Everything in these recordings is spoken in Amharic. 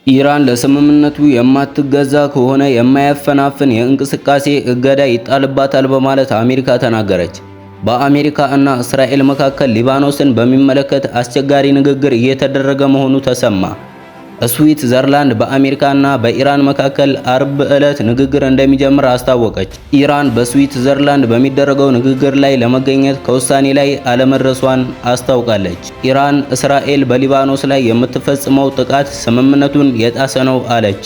ኢራን ለስምምነቱ የማትገዛ ከሆነ የማያፈናፍን የእንቅስቃሴ እገዳ ይጣልባታል በማለት አሜሪካ ተናገረች። በአሜሪካ እና እስራኤል መካከል ሊባኖስን በሚመለከት አስቸጋሪ ንግግር እየተደረገ መሆኑ ተሰማ። ስዊትዘርላንድ በአሜሪካና በኢራን መካከል አርብ ዕለት ንግግር እንደሚጀምር አስታወቀች። ኢራን በስዊትዘርላንድ በሚደረገው ንግግር ላይ ለመገኘት ከውሳኔ ላይ አለመድረሷን አስታውቃለች። ኢራን እስራኤል በሊባኖስ ላይ የምትፈጽመው ጥቃት ስምምነቱን የጣሰ ነው አለች።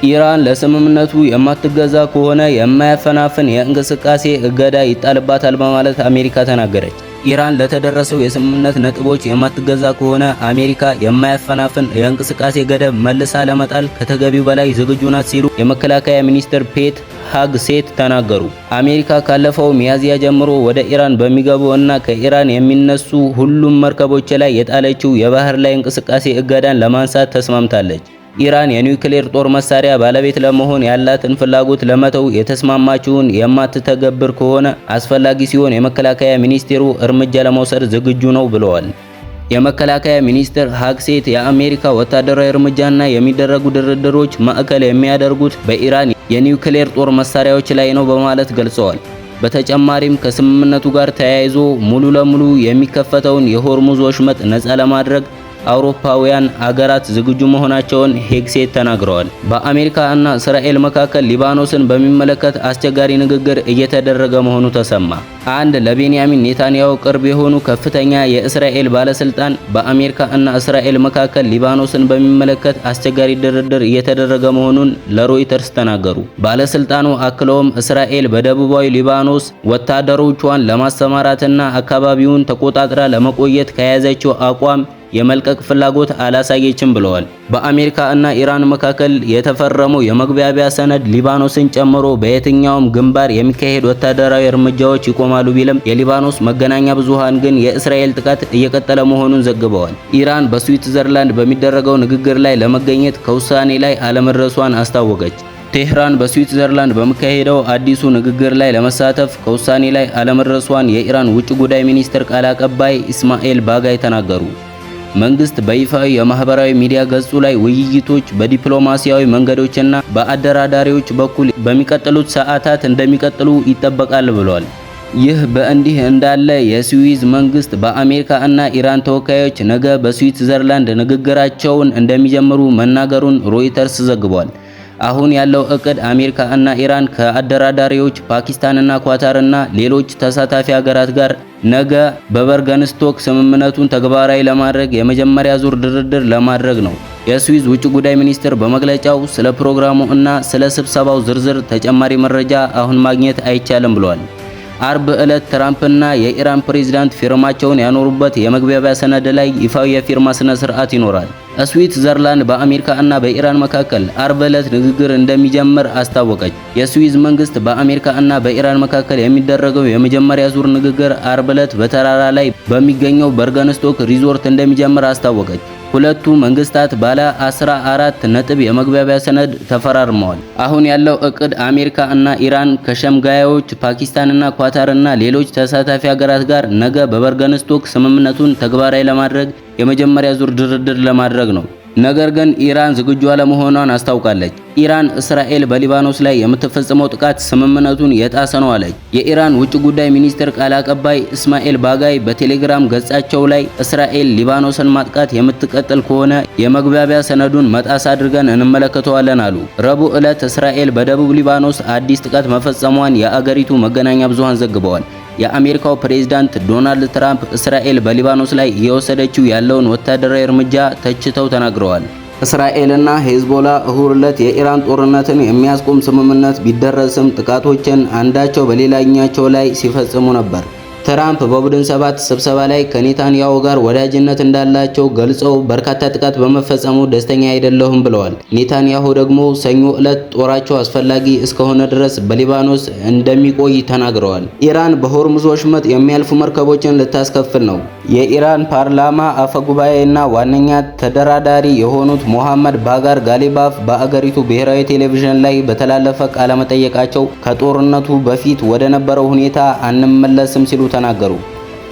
ኢራን ለስምምነቱ የማትገዛ ከሆነ የማያፈናፍን የእንቅስቃሴ እገዳ ይጣልባታል በማለት አሜሪካ ተናገረች። ኢራን ለተደረሰው የስምምነት ነጥቦች የማትገዛ ከሆነ አሜሪካ የማያፈናፍን የእንቅስቃሴ ገደብ መልሳ ለመጣል ከተገቢው በላይ ዝግጁ ናት ሲሉ የመከላከያ ሚኒስትር ፔት ሃግሴት ተናገሩ። አሜሪካ ካለፈው ሚያዝያ ጀምሮ ወደ ኢራን በሚገቡ እና ከኢራን የሚነሱ ሁሉም መርከቦች ላይ የጣለችው የባህር ላይ እንቅስቃሴ እገዳን ለማንሳት ተስማምታለች። ኢራን የኒውክሌር ጦር መሳሪያ ባለቤት ለመሆን ያላትን ፍላጎት ለመተው የተስማማችውን የማትተገብር ከሆነ አስፈላጊ ሲሆን የመከላከያ ሚኒስቴሩ እርምጃ ለመውሰድ ዝግጁ ነው ብለዋል። የመከላከያ ሚኒስትር ሃግሴት የአሜሪካ ወታደራዊ እርምጃና የሚደረጉ ድርድሮች ማዕከል የሚያደርጉት በኢራን የኒውክሌር ጦር መሳሪያዎች ላይ ነው በማለት ገልጸዋል። በተጨማሪም ከስምምነቱ ጋር ተያይዞ ሙሉ ለሙሉ የሚከፈተውን የሆርሙዝ ወሽመጥ ነፃ ለማድረግ አውሮፓውያን አገራት ዝግጁ መሆናቸውን ሄግሴት ተናግረዋል። በአሜሪካ እና እስራኤል መካከል ሊባኖስን በሚመለከት አስቸጋሪ ንግግር እየተደረገ መሆኑ ተሰማ። አንድ ለቤንያሚን ኔታንያሁ ቅርብ የሆኑ ከፍተኛ የእስራኤል ባለስልጣን በአሜሪካ እና እስራኤል መካከል ሊባኖስን በሚመለከት አስቸጋሪ ድርድር እየተደረገ መሆኑን ለሮይተርስ ተናገሩ። ባለስልጣኑ አክለውም እስራኤል በደቡባዊ ሊባኖስ ወታደሮቿን ለማሰማራትና አካባቢውን ተቆጣጥራ ለመቆየት ከያዘችው አቋም የመልቀቅ ፍላጎት አላሳየችም ብለዋል። በአሜሪካ እና ኢራን መካከል የተፈረመው የመግባቢያ ሰነድ ሊባኖስን ጨምሮ በየትኛውም ግንባር የሚካሄድ ወታደራዊ እርምጃዎች ይቆማሉ ቢልም የሊባኖስ መገናኛ ብዙሃን ግን የእስራኤል ጥቃት እየቀጠለ መሆኑን ዘግበዋል። ኢራን በስዊትዘርላንድ በሚደረገው ንግግር ላይ ለመገኘት ከውሳኔ ላይ አለመድረሷን አስታወቀች። ቴህራን በስዊትዘርላንድ በሚካሄደው አዲሱ ንግግር ላይ ለመሳተፍ ከውሳኔ ላይ አለመድረሷን የኢራን ውጭ ጉዳይ ሚኒስትር ቃል አቀባይ ኢስማኤል ባጋይ ተናገሩ። መንግስት በይፋዊ የማህበራዊ ሚዲያ ገጹ ላይ ውይይቶች በዲፕሎማሲያዊ መንገዶችና በአደራዳሪዎች በኩል በሚቀጥሉት ሰዓታት እንደሚቀጥሉ ይጠበቃል ብሏል። ይህ በእንዲህ እንዳለ የስዊዝ መንግስት በአሜሪካ እና ኢራን ተወካዮች ነገ በስዊትዘርላንድ ንግግራቸውን እንደሚጀምሩ መናገሩን ሮይተርስ ዘግቧል። አሁን ያለው እቅድ አሜሪካ እና ኢራን ከአደራዳሪዎች ፓኪስታንና ኳታርና ሌሎች ተሳታፊ ሀገራት ጋር ነገ በበርገንስቶክ ስምምነቱን ተግባራዊ ለማድረግ የመጀመሪያ ዙር ድርድር ለማድረግ ነው። የስዊዝ ውጭ ጉዳይ ሚኒስትር በመግለጫው ስለ ፕሮግራሙ እና ስለ ስብሰባው ዝርዝር ተጨማሪ መረጃ አሁን ማግኘት አይቻልም ብሏል። አርብ ዕለት ትራምፕና የኢራን ፕሬዝዳንት ፊርማቸውን ያኖሩበት የመግባቢያ ሰነድ ላይ ይፋዊ የፊርማ ስነ ስርዓት ይኖራል። ስዊትዘርላንድ በአሜሪካ እና በኢራን መካከል አርብ ዕለት ንግግር እንደሚጀምር አስታወቀች። የስዊዝ መንግስት በአሜሪካ እና በኢራን መካከል የሚደረገው የመጀመሪያ ዙር ንግግር አርብ ዕለት በተራራ ላይ በሚገኘው በርገንስቶክ ሪዞርት እንደሚጀምር አስታወቀች። ሁለቱ መንግስታት ባለ 14 ነጥብ የመግባቢያ ሰነድ ተፈራርመዋል። አሁን ያለው እቅድ አሜሪካ እና ኢራን ከሸምጋዮች ፓኪስታንና ኳታርና ሌሎች ተሳታፊ ሀገራት ጋር ነገ በበርገንስቶክ ስምምነቱን ተግባራዊ ለማድረግ የመጀመሪያ ዙር ድርድር ለማድረግ ነው። ነገር ግን ኢራን ዝግጁ አለመሆኗን አስታውቃለች። ኢራን እስራኤል በሊባኖስ ላይ የምትፈጽመው ጥቃት ስምምነቱን የጣሰ ነው አለች። የኢራን ውጭ ጉዳይ ሚኒስትር ቃል አቀባይ እስማኤል ባጋይ በቴሌግራም ገጻቸው ላይ እስራኤል ሊባኖስን ማጥቃት የምትቀጥል ከሆነ የመግባቢያ ሰነዱን መጣስ አድርገን እንመለከተዋለን አሉ። ረቡዕ ዕለት እስራኤል በደቡብ ሊባኖስ አዲስ ጥቃት መፈጸሟን የአገሪቱ መገናኛ ብዙሃን ዘግበዋል። የአሜሪካው ፕሬዝዳንት ዶናልድ ትራምፕ እስራኤል በሊባኖስ ላይ እየወሰደችው ያለውን ወታደራዊ እርምጃ ተችተው ተናግረዋል። እስራኤልና ሄዝቦላ እሁድ ዕለት የኢራን ጦርነትን የሚያስቆም ስምምነት ቢደረስም ጥቃቶችን አንዳቸው በሌላኛቸው ላይ ሲፈጽሙ ነበር። ትራምፕ በቡድን ሰባት ስብሰባ ላይ ከኔታንያሁ ጋር ወዳጅነት እንዳላቸው ገልጸው በርካታ ጥቃት በመፈጸሙ ደስተኛ አይደለሁም ብለዋል። ኔታንያሁ ደግሞ ሰኞ ዕለት ጦራቸው አስፈላጊ እስከሆነ ድረስ በሊባኖስ እንደሚቆይ ተናግረዋል። ኢራን በሆርሙዝ ወሽመጥ የሚያልፉ መርከቦችን ልታስከፍል ነው። የኢራን ፓርላማ አፈጉባኤና ዋነኛ ተደራዳሪ የሆኑት ሞሐመድ ባጋር ጋሊባፍ በአገሪቱ ብሔራዊ ቴሌቪዥን ላይ በተላለፈ ቃለ መጠይቃቸው ከጦርነቱ በፊት ወደ ነበረው ሁኔታ አንመለስም ሲሉ ተናገሩ።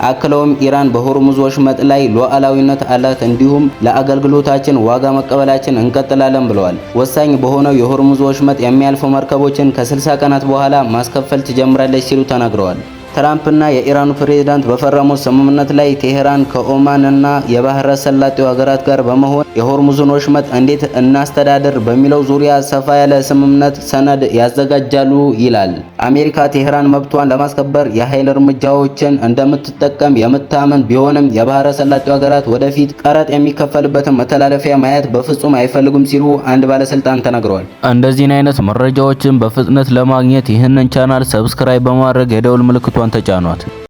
አክለውም ኢራን በሆርሙዝ ወሽመጥ ላይ ሉዓላዊነት አላት፣ እንዲሁም ለአገልግሎታችን ዋጋ መቀበላችን እንቀጥላለን ብለዋል። ወሳኝ በሆነው የሆርሙዝ ወሽመጥ የሚያልፉ መርከቦችን ከ60 ቀናት በኋላ ማስከፈል ትጀምራለች ሲሉ ተናግረዋል። ትራምፕና የኢራኑ ፕሬዝዳንት በፈረሙት ስምምነት ላይ ቴሄራን ከኦማን እና የባህረ ሰላጤው ሀገራት ጋር በመሆን የሆርሙዝን ወሽመጥ እንዴት እናስተዳድር በሚለው ዙሪያ ሰፋ ያለ ስምምነት ሰነድ ያዘጋጃሉ ይላል። አሜሪካ ቴሄራን መብቷን ለማስከበር የኃይል እርምጃዎችን እንደምትጠቀም የምታምን ቢሆንም የባህረ ሰላጤው ሀገራት ወደፊት ቀረጥ የሚከፈልበትን መተላለፊያ ማየት በፍጹም አይፈልጉም ሲሉ አንድ ባለስልጣን ተናግረዋል። እንደዚህን አይነት መረጃዎችን በፍጥነት ለማግኘት ይህንን ቻናል ሰብስክራይብ በማድረግ የደውል ምልክቱ ተጫኗት።